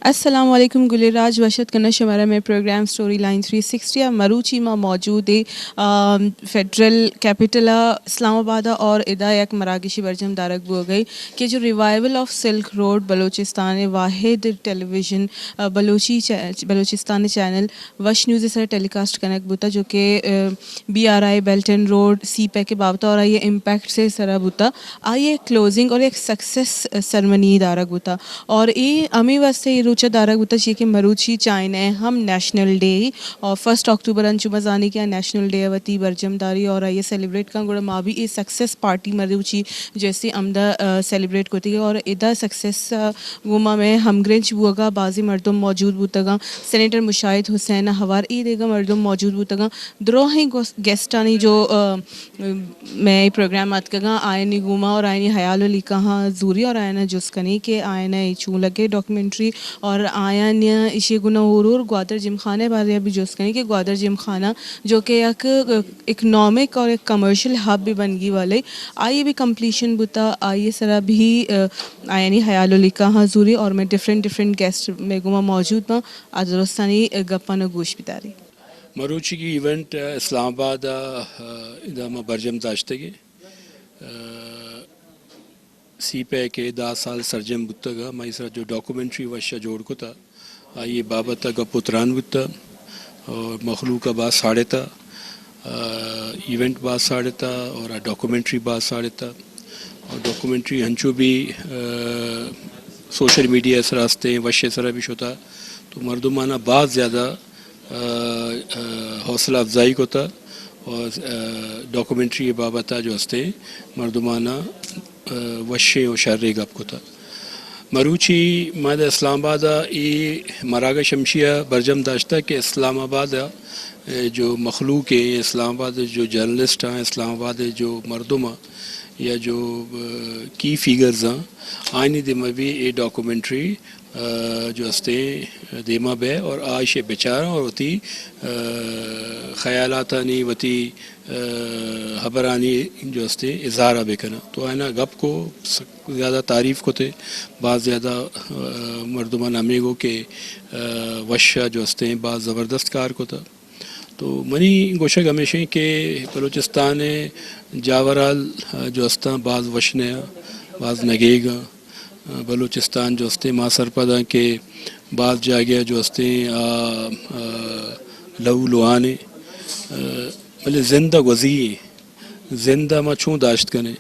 السلام علیکم گل راج وشت کرنا شمارہ میں پروگرام سٹوری لائن 360 مروچی میں موجود ہے فیڈرل کیپٹل اسلام آباد اور ادا یک مراکشی برجم دارک بو گئی کہ جو revival of silk road Balochistan واحد ٹیلی ویژن بلوچستان چینل وش نیوز سر ٹیلی کاسٹ کنیکٹ بوتا جو کہ BRI بیلٹن روڈ سی پے کے بابتا اور آئیے امپیکٹ سے سرا بوتا آئیے کلوزنگ اور ایک سکسیس سرمنی دارک بوتا اور یہ امی واسطے یہ روچہ دارک بوتا چاہیے کہ مروچی چائنا ہے ہم نیشنل ڈے اور 1 اکتوبر انچو مزانی کیا نیشنل ڈے وتی برجم داری اور آئیے سیلیبریٹ کا گوڑا ماں بھی یہ سکسیس پارٹی مروچی جیسے عمدہ سیلیبریٹ کرتی ہے اور ادا سکسیس گوما میں ہم گرنچ بوگا بازی مردم موجود بوتا گا سینیٹر مشاہد حسین ہوار ای دے گا مردم موجود بوتا گا دروہیں گیسٹانی جو میں پروگرام آت گا آئینی گوما اور آئینی حیال علی کہاں زوری اور آئینہ جسکنی کے آئینہ چون لگے ڈاکومنٹری اور آئین اشی گنا اور گوادر جم خانے بارے بھی جسکنی کہ گوادر جم خانہ جو کہ ایک اکنامک اور ایک کمرشل ہب بھی بن گئی والے آئیے بھی کمپلیشن بتا آئیے سرا بھی آئینی حیال علی کہاں زوری اور میں ڈفرینٹ گیسٹ میں گما موجود ہوں آج درستانی گپا نہ گوش بتاری مروچی کی ایونٹ اسلام آباد ادامہ برجم داشتگی سی پے کے 10 سال سرجم بتگا میں اس جو ڈاکومنٹری وشا جوڑ کو تھا آئیے بابتا کا پتران بتا اور مخلوق بعض ساڑھے تھا ایونٹ بعض ساڑھے تھا اور ڈاکومنٹری بعض ساڑھے تھا اور ڈاکومنٹری ہنچو بھی سوشل میڈیا اس راستے وشے سرا بھی ہوتا تو مردمانہ بعض زیادہ حوصلہ افزائی کو تھا اور ڈاکومنٹری بابتا جو ہستے مردمانہ وشے و شر گپ کو تھا مروچی مادہ اسلام آباد ای مراغ شمشیہ برجم داشتہ کہ اسلام آباد جو مخلوق ہے اسلام آباد جو جرنلسٹ ہیں اسلام آباد جو مردم یا جو کی فیگرز ہیں آئینی دمہ بھی یہ ڈاکومنٹری جو ہستے دیما بے اور عائش بیچارہ اور وتی خیالاتانی وتی خبرانی جو ہستے اظہارہ بے کنا تو آئینہ گپ کو زیادہ تعریف کو تھے بعض زیادہ مردمان امیگو کے وشہ جو ہستے بعض زبردست کار کو تھا تو منی گوشک ہمیشہ کہ بلوچستان جاورال جو ہستا بعض وشنے بعض نگیگا بلوچستان جو ہستے ماں سرپدہ کے بعض جاگیا جو ہستے لہو لوہانے مطلب زندہ وزی زندہ ما چون داشت کنے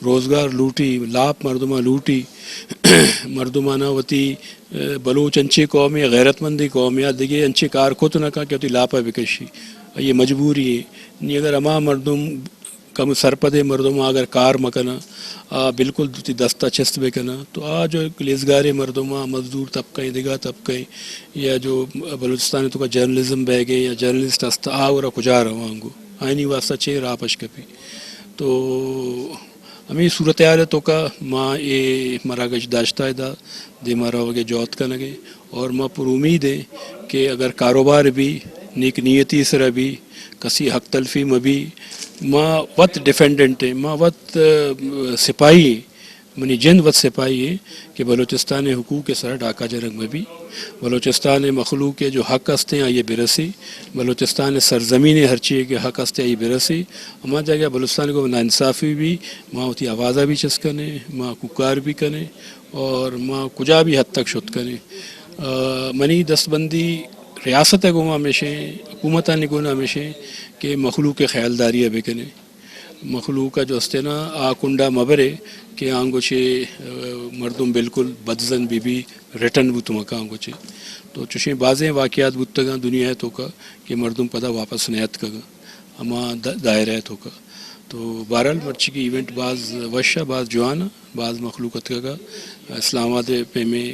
روزگار لوٹی لاپ مردمہ لوٹی مردمانہ وتی بلوچ انچے قوم یا غیرت مندی قوم یا دیگے انچے کار کھت نہ کہا کہ وتی لاپا بکشی یہ مجبوری ہے نہیں اگر اما مردم کم سرپدے مردم اگر کار مکنا بالکل دستہ چست بکنا تو جو لیزگار مردمہ مزدور طبقیں دیگا طبقیں یا جو بلوچستان تو کا جرنلزم بہ گئے یا جرنلسٹ ہستا اور کجا روانگو آئینی واسطہ چھ راپش کپی تو ہمیں صورتحال تو کا ماں یہ مراگش داشتہ دا دے مارا وگے جوت کا نگے اور ماں پر امید ہے کہ اگر کاروبار بھی نیک نیتی سرا بھی کسی حق تلفی میں بھی ماں وط ڈیفینڈنٹ ہے ماں وط سپاہی منی جند وط سپاہی ہے کہ بلوچستان حقوق کے سر ڈاکہ جرنگ میں بھی بلوچستان مخلوق کے جو حق ہستے ہیں آئیے برسی بلوچستان سرزمین ہر چیز کے حق ہستے آئیے برسی ہمارا جگہ بلوچستان کو ناانصافی بھی ماں ہوتی آوازہ بھی چسکنے ماں ککار بھی کنے اور ماں کجا بھی حد تک شد کنے منی دستبندی ریاست گوما ہمیشہ حکومتہ نگونا ہمیشہ کہ مخلوق کے خیالداری ہے بکنے مخلوق کا جو ہستے نا کنڈا مبرے کہ آنگوچے مردم بالکل بدزن بھی ریٹن بو تمکا آنگوچے تو چوشیں بعضیں واقعات بودتگا دنیا ہے تو کا کہ مردم پدا واپس نیت کگا اما دائرہ ہے تو کا تو بہرحال مرچی کی ایونٹ بعض وشہ بعض جوانا بعض مخلوقت کا اسلام آباد پہ میں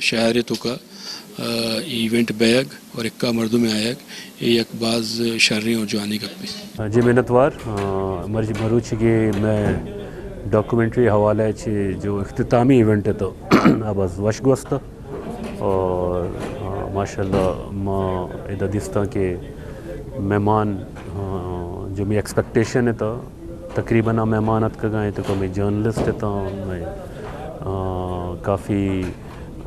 شہر تو کا ایونٹ بیگ اور اکا مردوں میں آیا یہ ایک بعض شرری اور جوانی گپ میں جی محنتوار مروچی کے میں ڈاکومنٹری حوالہ جو اختتامی ایونٹ ہے تو اب از وش گوستا اور ماشاءاللہ ماں ادادستہ کے مہمان جو میں ایکسپیکٹیشن ہے تو تقریباً مہمانت کا گائیں تو میں جرنلسٹ ہے تو میں کافی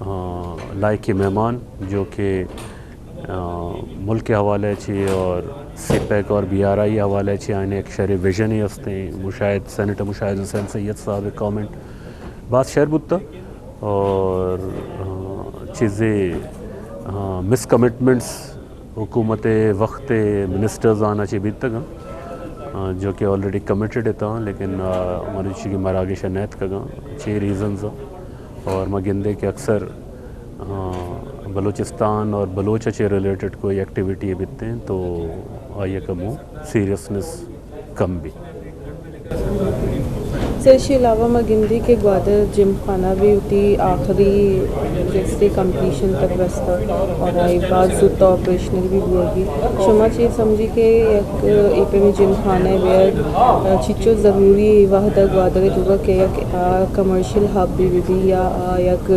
لائق مہمان جو کہ ملک کے حوالے چی اور سی پیک اور بی آر آئی حوالے چی آئین ایک شہر vision he ہستے Mushahid senator Mushahid حسین سید صاحب کامنٹ بات شہر بتا اور چیزیں مس کمٹمنٹس حکومت وقت منسٹرز آنا چی بیت گا جو کہ آلریڈی کمیٹڈ تھا لیکن مروچی کی مراگش نیت کا چھ ریزنز اور میں گندے کہ اکثر بلوچستان اور بلوچ سے ریلیٹڈ کوئی ایکٹیویٹی بیتتے ہیں تو آئیے کم سیریسنس کم بھی سر اس کے علاوہ میں گندی کے گوادر جم خانہ بھی ہوتی آخری جیسے کمپلیشن تک رستہ اور آئی بعد زودتا آپریشنل بھی ہوگی شما چیز سمجھی کہ ایک میں جم خانہ ویئر چیچو ضروری وحدہ گوادر ہوگا کہ یک کمرشل ہب بھی یا یک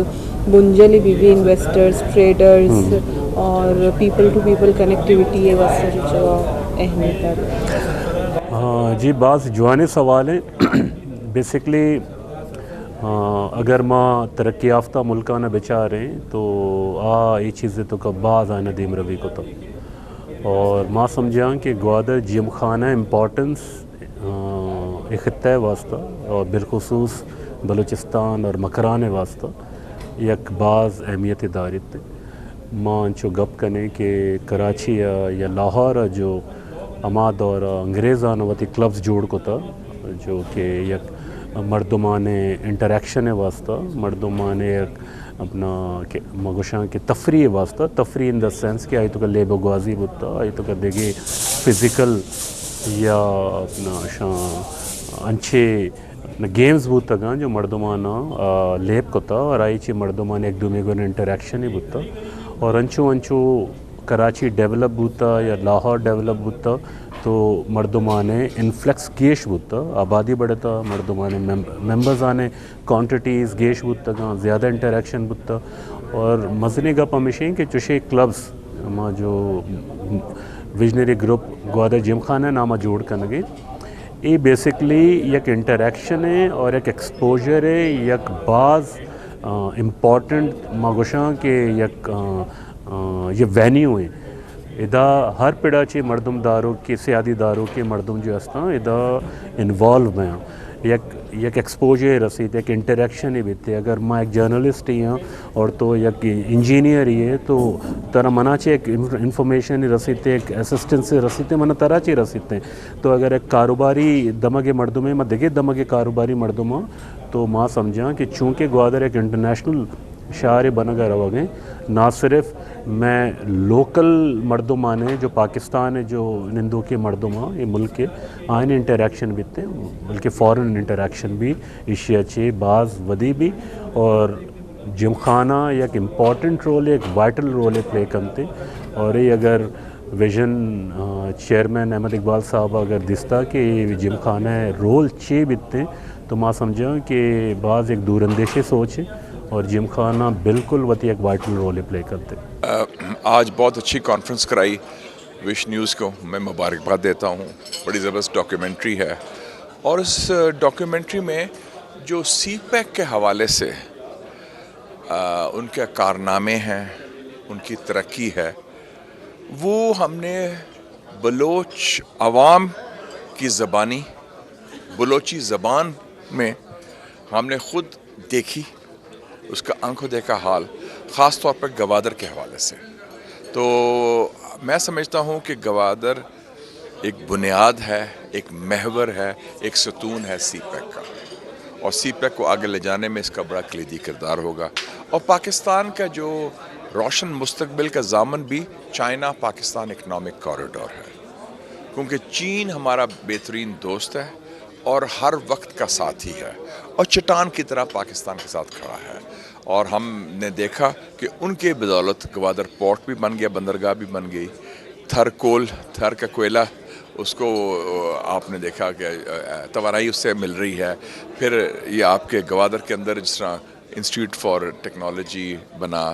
بنجل بھی انویسٹرز ٹریڈرز اور پیپل ٹو پیپل کنیکٹیویٹی ہے واسطے جو اہمیت ہے جی بعض جوانی سوال ہیں بیسکلی اگر ماں ترقی یافتہ ملکانہ بچا رہے ہیں تو یہ چیزیں تو کا بعض آئینہ دیم روی کو تھا اور ماں سمجھاں کہ گوادر جم خانہ امپورٹنس ایک خطہ واسطہ اور بالخصوص بلوچستان اور مکران واسطہ یک بعض اہمیت دارت ماں انچو گپ کنے کہ کراچی یا لاہور جو اما دور انگریزان وتی کلبز جوڑ کو تھا جو کہ یک مردمان انٹریکشن واسطہ مردمان اپنا مگوشاں کے تفریح واسطہ تفریح ان دا سینس کہ آئی تو کا لیب و گوازی بتا آئی تو کا دیگے فزیکل یا اپنا شاں انچے گیمز بوتا گا جو مردمانہ لیب کو تھا اور آئی چی مردمان ایک دومی کو انٹریکشن ہی بوتا اور انچو کراچی ڈیولپ بوتا یا لاہور ڈیولپ بوتا تو مردمانے انفلیکس گیش بوتا آبادی بڑھتا مردمانے ممبرز آنے کوانٹیٹیز گیش بوتا گا زیادہ انٹریکشن بوتا اور مزنے گا پمیشیں کہ چوشے کلبز ہما جو ویژنری گروپ گوادر جم خانہ نامہ جوڑ کرنگے یہ بیسکلی یک انٹریکشن ہے اور ایک ایکسپوجر ہے یک بعض امپورٹنٹ مگوشاں کے یک یہ وینیو ہیں ادا ہر پڑا چے مردم داروں کے سیادی داروں کے مردم جو ہستا ادا انوالو میں یک ایکسپوجر رسید ایک انٹریکشن ہی بیتے اگر میں ایک جرنلسٹ ہی ہوں اور تو یک انجینئر ہی ہے تو ترہ منا چے ایک انفارمیشن ہی رسیتے ایک اسسٹنس سے رسیتے منا ترہ چے رسیتے تو اگر ایک کاروباری دماغ مردم ہے میں دیکھے دماغ کاروباری مردم ہوں تو ماں سمجھاں کہ چونکہ گوادر ایک انٹرنیشنل شہر بنا گا رہا گئے نہ صرف میں لوکل مردمانے جو پاکستان ہے جو نندو کے مردماں یہ ملک کے آئین انٹریکشن بھی تھے بلکہ فورن انٹریکشن بھی ایشیا چے بعض ودی بھی اور جم خانہ ایک امپورٹنٹ رول ہے ایک وائٹل رول ہے پلے کرتے اور یہ اگر ویژن چیئرمین احمد اقبال صاحب اگر دستا کہ جم خانہ رول چے بیتے تو ماں سمجھا کہ بعض ایک دور اندیشی سوچ ہے اور جم خانہ بالکل وتی ایک وائٹل رول پلے کرتے آج بہت اچھی کانفرنس کرائی وش نیوز کو میں مبارکباد دیتا ہوں بڑی زبردست ڈاکیومنٹری ہے اور اس ڈاکیومنٹری میں جو سی پیک کے حوالے سے ان کے کارنامے ہیں ان کی ترقی ہے وہ ہم نے بلوچ عوام کی زبانی بلوچی زبان میں ہم نے خود دیکھی اس کا آنکھوں دیکھا حال خاص طور پر گوادر کے حوالے سے تو میں سمجھتا ہوں کہ گوادر ایک بنیاد ہے ایک محور ہے ایک ستون ہے سی پیک کا اور سی پیک کو آگے لے جانے میں اس کا بڑا کلیدی کردار ہوگا اور پاکستان کا جو روشن مستقبل کا ضامن بھی چائنا پاکستان اکنامک کوریڈور ہے کیونکہ چین ہمارا بہترین دوست ہے اور ہر وقت کا ساتھی ہے اور چٹان کی طرح پاکستان کے ساتھ کھڑا ہے اور ہم نے دیکھا کہ ان کے بدولت گوادر پورٹ بھی بن گیا بندرگاہ بھی بن گئی تھر کا کوئلہ اس کو آپ نے دیکھا کہ توانائی اس سے مل رہی ہے پھر یہ آپ کے گوادر کے اندر جس طرح انسٹیٹیوٹ فار ٹیکنالوجی بنا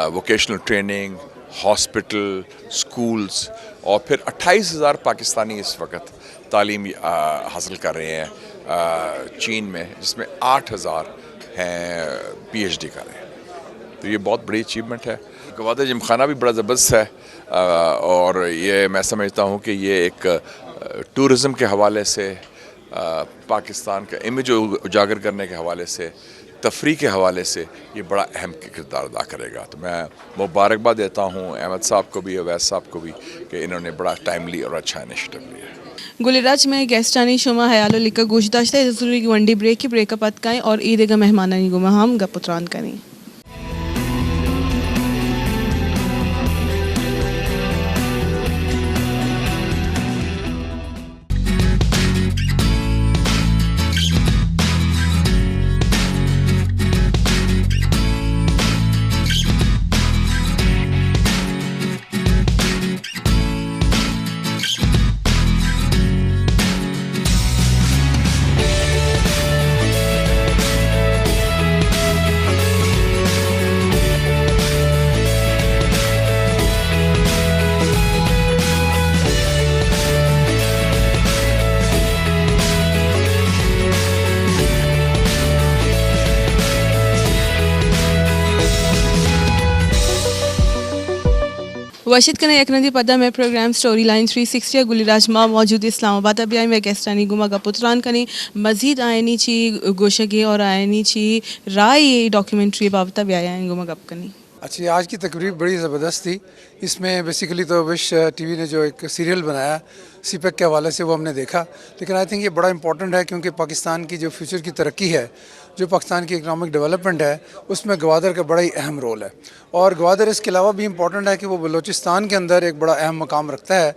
ووکیشنل ٹریننگ ہاسپٹل سکولز اور پھر 28,000 پاکستانی اس وقت تعلیم حاصل کر رہے ہیں چین میں جس میں 8,000 ہیں پی ایچ ڈی کر رہے ہیں تو یہ بہت بڑی اچیومنٹ ہے. گوادر جم خانہ بھی بڑا زبردست ہے اور یہ میں سمجھتا ہوں کہ یہ ایک ٹورزم کے حوالے سے پاکستان کا امیج اجاگر کرنے کے حوالے سے تفریح کے حوالے سے یہ بڑا اہم کردار ادا کرے گا. تو میں مبارکباد دیتا ہوں احمد صاحب کو بھی اویس صاحب کو بھی کہ انہوں نے بڑا ٹائملی اور اچھا انیشیٹو لیا ہے. گلراج میں گیسٹانی شما حیالو لکھا گوش داشتہ ہے ضروری ونڈی بریک کی بریک اپ اتکائیں اور عید گاہ مہمانانی گما ہم گپتران کریں. واشد کنے یک ندی پدہ میں پروگرام سٹوری لائن 360 گلراج ماں موجود اسلام آباد ابھی آئی میں گیسٹانی گما کا پتران کنی مزید آئینی چی گوشگی اور آئینی چی رائے ڈاکیومنٹری بابتا بھی آیا گما گپ کنی. اچھا آج کی تقریب بڑی زبردست تھی. اس میں بیسیکلی تو وش ٹی وی نے جو ایک سیریل بنایا سی پیک کے حوالے سے وہ ہم نے دیکھا, لیکن آئی تھنک یہ بڑا امپورٹنٹ ہے کیونکہ پاکستان کی جو فیوچر کی ترقی ہے, جو پاکستان کی اکنامک ڈیولپمنٹ ہے, اس میں گوادر کا بڑا ہی اہم رول ہے. اور گوادر اس کے علاوہ بھی امپورٹنٹ ہے کہ وہ بلوچستان کے اندر ایک بڑا اہم مقام رکھتا ہے.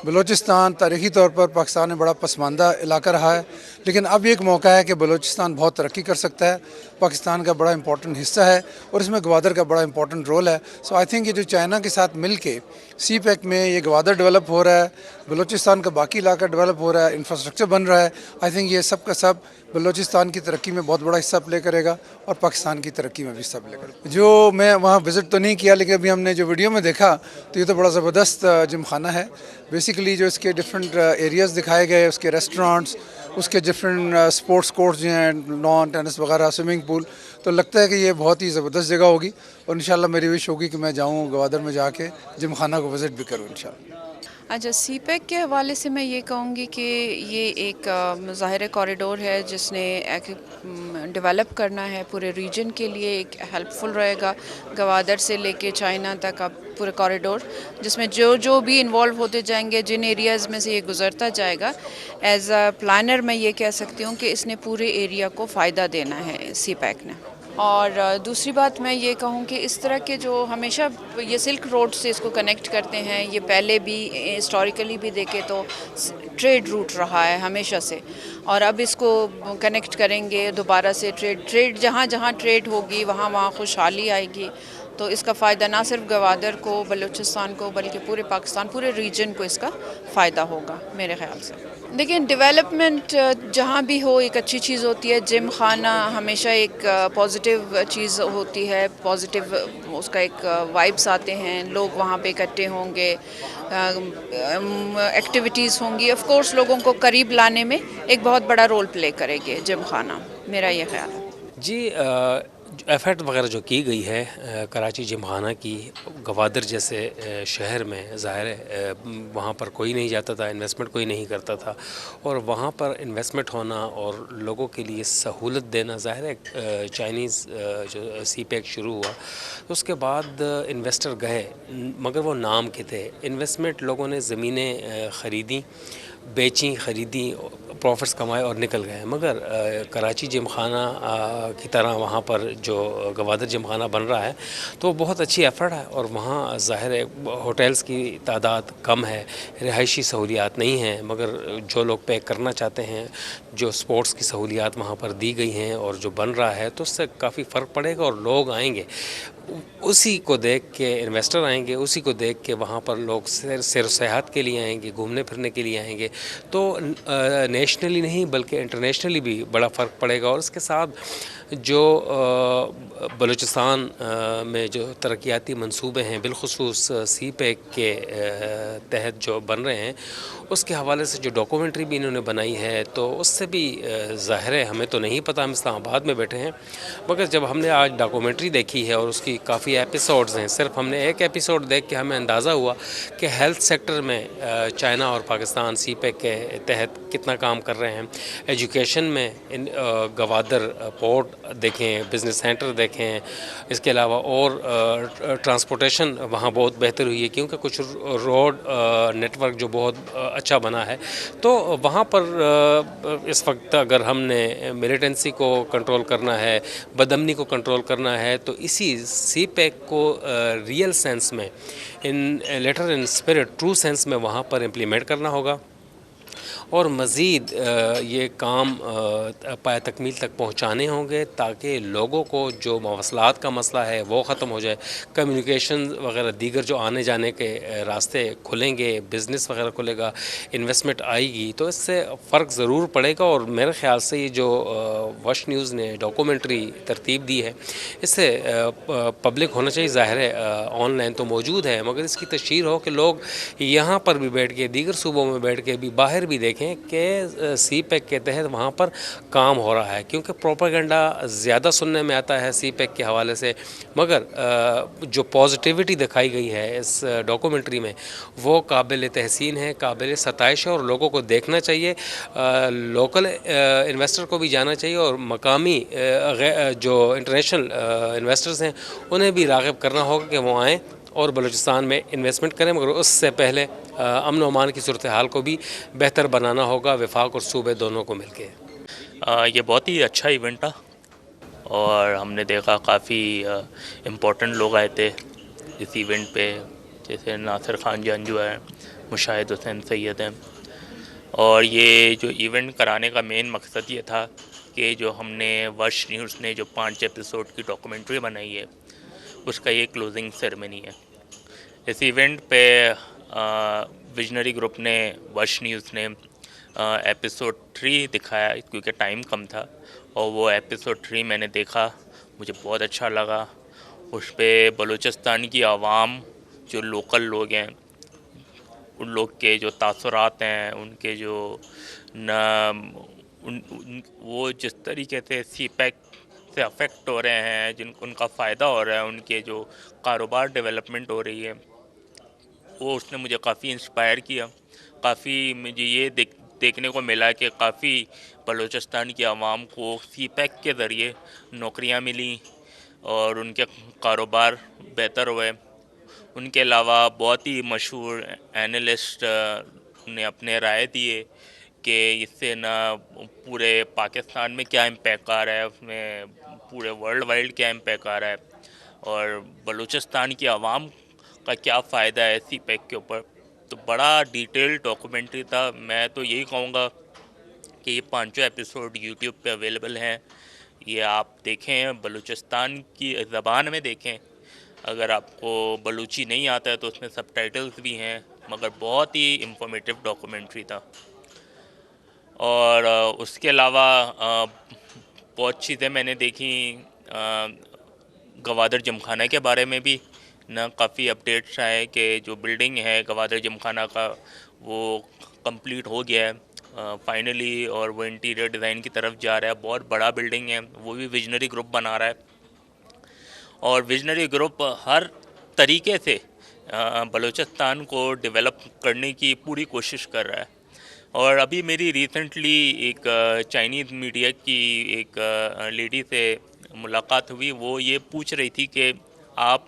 بلوچستان تاریخی طور پر پاکستان میں بڑا پسماندہ علاقہ رہا ہے, لیکن اب ایک موقع ہے کہ بلوچستان بہت ترقی کر سکتا ہے. پاکستان کا بڑا امپورٹنٹ حصہ ہے اور اس میں گوادر کا بڑا امپورٹنٹ رول ہے. سو آئی تھنک یہ جو چائنا کے ساتھ مل کے سی پیک میں یہ گوادر ڈیولپ ہو رہا ہے, بلوچستان کا باقی علاقہ ڈیولپ ہو رہا ہے, انفراسٹرکچر بن رہا ہے, آئی تھنک یہ سب کا سب بلوچستان کی ترقی میں بہت بڑا حصہ پلے کرے گا اور پاکستان کی ترقی میں بھی حصہ پلے کرے گا. جو میں وہاں وزٹ تو نہیں کیا, لیکن ابھی ہم نے جو ویڈیو میں دیکھا تو یہ تو بڑا زبردست جم خانہ ہے. بیسیکلی جو اس کے ڈفرینٹ ایریاز دکھائے گئے, اس کے ریسٹورانٹس, اس کے ڈفرینٹ اسپورٹس کورٹس جو ہیں, لان ٹینس وغیرہ, سوئمنگ پول, تو لگتا ہے کہ یہ بہت ہی زبردست جگہ ہوگی. اور انشاءاللہ میری وش ہوگی کہ میں جاؤں گوادر میں جا کے جم خانہ کو وزٹ بھی کروں انشاءاللہ. اچھا سی پیک کے حوالے سے میں یہ کہوں گی کہ یہ ایک ظاہر کوریڈور ہے جس نے ڈیولپ کرنا ہے پورے ریجن کے لیے, ایک ہیلپ فل رہے گا. گوادر سے لے کے چائنا تک اب پورے کوریڈور جس میں جو بھی انوالو ہوتے جائیں گے, جن ایریاز میں سے یہ گزرتا جائے گا, ایز اے پلانر میں یہ کہہ سکتی ہوں کہ اس نے پورے ایریا کو فائدہ دینا ہے سی پیک نے. اور دوسری بات میں یہ کہوں کہ اس طرح کے جو ہمیشہ یہ سلک روڈ سے اس کو کنیکٹ کرتے ہیں, یہ پہلے بھی ہسٹوریکلی بھی دیکھے تو ٹریڈ روٹ رہا ہے ہمیشہ سے, اور اب اس کو کنیکٹ کریں گے دوبارہ سے. ٹریڈ جہاں جہاں ٹریڈ ہوگی وہاں خوشحالی آئے گی. تو اس کا فائدہ نہ صرف گوادر کو, بلوچستان کو, بلکہ پورے پاکستان, پورے ریجن کو اس کا فائدہ ہوگا میرے خیال سے. دیکھیں ڈیولپمنٹ جہاں بھی ہو ایک اچھی چیز ہوتی ہے. جم خانہ ہمیشہ ایک پازیٹیو چیز ہوتی ہے, پازیٹیو اس کا ایک وائبس آتے ہیں, لوگ وہاں پہ اکٹھے ہوں گے, ایکٹیویٹیز ہوں گی. آف کورس لوگوں کو قریب لانے میں ایک بہت بڑا رول پلے کرے گی جم خانہ, میرا یہ خیال ہے. جی ایفرٹ وغیرہ جو کی گئی ہے کراچی جم خانہ کی, گوادر جیسے شہر میں ظاہر ہے وہاں پر کوئی نہیں جاتا تھا, انویسٹمنٹ کوئی نہیں کرتا تھا, اور وہاں پر انویسٹمنٹ ہونا اور لوگوں کے لیے سہولت دینا, ظاہر ہے چائنیز جو سی پیک شروع ہوا تو اس کے بعد انویسٹر گئے, مگر وہ نام کے تھے. انویسٹمنٹ لوگوں نے زمینیں خریدیں, بیچیں, خریدی, پروفٹس کمائے اور نکل گئے. مگر کراچی جم خانہ کی طرح وہاں پر جو گوادر جم خانہ بن رہا ہے تو بہت اچھی ایفرٹ ہے, اور وہاں ظاہر ہے ہوٹلز کی تعداد کم ہے, رہائشی سہولیات نہیں ہیں, مگر جو لوگ پے کرنا چاہتے ہیں, جو سپورٹس کی سہولیات وہاں پر دی گئی ہیں اور جو بن رہا ہے, تو اس سے کافی فرق پڑے گا اور لوگ آئیں گے. اسی کو دیکھ کے انویسٹر آئیں گے, اسی کو دیکھ کے وہاں پر لوگ سیر و سیاحت کے لیے آئیں گے, گھومنے پھرنے کے لیے آئیں گے. تو نیشنلی نہیں بلکہ انٹرنیشنلی بھی بڑا فرق پڑے گا. اور اس کے ساتھ جو بلوچستان میں جو ترقیاتی منصوبے ہیں بالخصوص سی پیک کے تحت جو بن رہے ہیں اس کے حوالے سے جو ڈاکومنٹری بھی انہوں نے بنائی ہے تو اس سے بھی ظاہر ہے ہمیں تو نہیں پتہ، ہم اسلام آباد میں بیٹھے ہیں، مگر جب ہم نے آج ڈاکومنٹری دیکھی ہے اور اس کی کافی ایپیسوڈز ہیں، صرف ہم نے ایک ایپیسوڈ دیکھ کے ہمیں اندازہ ہوا کہ ہیلتھ سیکٹر میں چائنا اور پاکستان سی پیک کے تحت کتنا کام کر رہے ہیں، ایجوکیشن میں گوادر پورٹ دیکھیں، بزنس سینٹر دیکھیں، اس کے علاوہ اور ٹرانسپورٹیشن وہاں بہت بہتر ہوئی ہے کیونکہ کچھ روڈ نیٹ ورک جو بہت اچھا بنا ہے، تو وہاں پر اس وقت اگر ہم نے ملیٹنسی کو کنٹرول کرنا ہے، بدامنی کو کنٹرول کرنا ہے، تو اسی سی پیک کو ریئل سینس میں، ان لیٹر ان اسپرٹ ٹرو سینس میں وہاں پر امپلیمنٹ کرنا ہوگا اور مزید یہ کام پایہ تکمیل تک پہنچانے ہوں گے تاکہ لوگوں کو جو مواصلات کا مسئلہ ہے وہ ختم ہو جائے، کمیونیکیشن وغیرہ دیگر جو آنے جانے کے راستے کھلیں گے، بزنس وغیرہ کھلے گا، انویسٹمنٹ آئے گی، تو اس سے فرق ضرور پڑے گا۔ اور میرے خیال سے یہ جو وش نیوز نے ڈاکومنٹری ترتیب دی ہے اس سے پبلک ہونا چاہیے، ظاہر ہے آن لائن تو موجود ہے مگر اس کی تشہیر ہو کہ لوگ یہاں پر بھی بیٹھ کے دیگر صوبوں میں بیٹھ کے بھی باہر بھی دیکھیں کہ سی پیک کے تحت وہاں پر کام ہو رہا ہے، کیونکہ پروپیگنڈا زیادہ سننے میں آتا ہے سی پیک کے حوالے سے، مگر جو پازیٹیوٹی دکھائی گئی ہے اس ڈاکومنٹری میں وہ قابل تحسین ہے، قابل ستائش ہے اور لوگوں کو دیکھنا چاہیے، لوکل انویسٹر کو بھی جانا چاہیے اور مقامی جو انٹرنیشنل انویسٹرز ہیں انہیں بھی راغب کرنا ہوگا کہ وہ آئیں اور بلوچستان میں انویسٹمنٹ کریں، مگر اس سے پہلے امن و امان کی صورتحال کو بھی بہتر بنانا ہوگا وفاق اور صوبے دونوں کو مل کے۔ یہ بہت ہی اچھا ایونٹ تھا اور ہم نے دیکھا کافی امپورٹنٹ لوگ آئے تھے اس ایونٹ پہ، جیسے ناصر خان جان جو ہے، مشاہد حسین سید ہیں، اور یہ جو ایونٹ کرانے کا مین مقصد یہ تھا کہ جو ہم نے وش نیوز نے جو 5 ایپیسوڈ کی ڈاکومنٹری بنائی ہے اس کا یہ کلوزنگ سیرمنی ہے۔ اس ایونٹ پہ ویژنری گروپ نے، وش نیوز نے ایپیسوڈ 3 دکھایا کیونکہ ٹائم کم تھا، اور وہ ایپیسوڈ 3 میں نے دیکھا، مجھے بہت اچھا لگا۔ اس پہ بلوچستان کی عوام، جو لوکل لوگ ہیں، ان لوگ کے جو تاثرات ہیں، ان کے جو وہ جس طریقے سے سی پیک سے افیکٹ ہو رہے ہیں، ان کا فائدہ ہو رہا ہے، ان کے جو کاروبار ڈیولپمنٹ ہو رہی ہے، وہ اس نے مجھے کافی انسپائر کیا۔ کافی مجھے یہ دیکھنے کو ملا کہ کافی بلوچستان کی عوام کو سی پیک کے ذریعے نوکریاں ملیں اور ان کے کاروبار بہتر ہوئے۔ ان کے علاوہ بہت ہی مشہور اینالسٹ نے اپنے رائے دیے کہ اس سے نہ پورے پاکستان میں کیا امپیکٹ آ رہا ہے، اس میں پورے ورلڈ وائڈ کیا امپیکٹ آ رہا ہے، اور بلوچستان کی عوام کا کیا فائدہ ہے سی پیک کے اوپر۔ تو بڑا ڈیٹیل ڈاکومنٹری تھا۔ میں تو یہی کہوں گا کہ یہ 5 ایپیسوڈ یوٹیوب پہ اویلیبل ہیں، یہ آپ دیکھیں، بلوچستان کی زبان میں دیکھیں۔ اگر آپ کو بلوچی نہیں آتا ہے تو اس میں سب ٹائٹلز بھی ہیں، مگر بہت ہی انفارمیٹیو ڈاکومنٹری تھا۔ اور اس کے علاوہ بہت چیزیں میں نے دیکھی، گوادر جمخانہ کے بارے میں بھی نہ کافی اپڈیٹس آئے کہ جو بلڈنگ ہے گوادر جمخانہ کا وہ کمپلیٹ ہو گیا ہے فائنلی، اور وہ انٹیریئر ڈیزائن کی طرف جا رہا ہے۔ بہت بڑا بلڈنگ ہے، وہ بھی ویژنری گروپ بنا رہا ہے، اور ویژنری گروپ ہر طریقے سے بلوچستان کو ڈیولپ کرنے کی پوری کوشش کر رہا ہے۔ اور ابھی میری ریسنٹلی ایک چائنیز میڈیا کی ایک لیڈی سے ملاقات ہوئی، وہ یہ پوچھ رہی تھی کہ آپ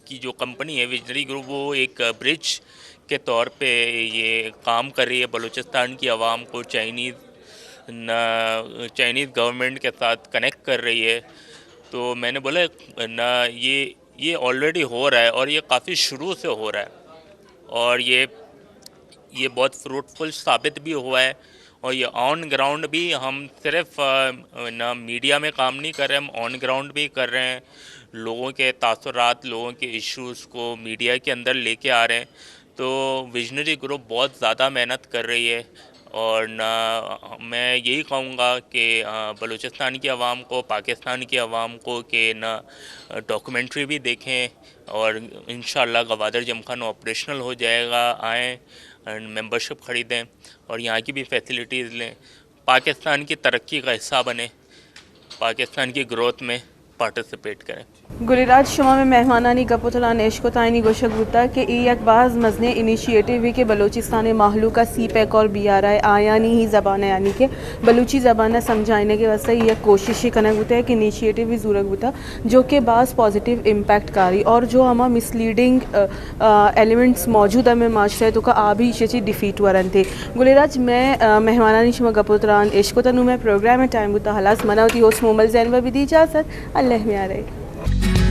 کی جو کمپنی ہے ویژنری گروپ، وہ ایک برج کے طور پہ یہ کام کر رہی ہے، بلوچستان کی عوام کو چائنیز گورنمنٹ کے ساتھ کنیکٹ کر رہی ہے۔ تو میں نے بولا نہ، یہ آلریڈی ہو رہا ہے اور یہ کافی شروع سے ہو رہا ہے، اور یہ بہت فروٹفل ثابت بھی ہوا ہے، اور یہ آن گراؤنڈ بھی ہم صرف نہ میڈیا میں کام نہیں کر رہے، ہم آن گراؤنڈ بھی کر رہے ہیں، لوگوں کے تاثرات، لوگوں کے ایشوز کو میڈیا کے اندر لے کے آ رہے ہیں۔ تو ویژنری گروپ بہت زیادہ محنت کر رہی ہے، اور میں یہی کہوں گا کہ بلوچستان کی عوام کو، پاکستان کی عوام کو کہ ڈاکومنٹری بھی دیکھیں اور انشاءاللہ گوادر جم خانہ آپریشنل ہو جائے گا، آئیں ممبرشپ خریدیں اور یہاں کی بھی فیسلٹیز لیں، پاکستان کی ترقی کا حصہ بنیں، پاکستان کی گروتھ میں پارٹیسپیٹ کریں. گلیراج شما میں مہمانانی گپوتلان عشق و تعینی گوشک بوتا کہ ای یک بعض مزنے انیشیٹیو بھی کہ بلوچستان محلو کا سی پیک اور بی آر آئی آیانی ہی زبان ہے، یعنی کہ بلوچی زبانہ سمجھانے کے واسطے یہ کوشش کنک ہوتا ہے کہ انیشیٹیو بھی ضرورت ہوتا جو کہ بعض پازیٹیو امپیکٹ کاری اور جو ہما مسلیڈنگ ایلیمنٹس موجود ہے میں معاشرے تو کا آبی چیزی ڈیفیٹ ورن تھے. گلیراج میں مہمانانی شما گپوتلان عشق و تنو میں پروگرام ٹائم ہوتا حلاس مناوتی ہوس مومل زین و بھی دی اجازت اللہ میں آ رہے.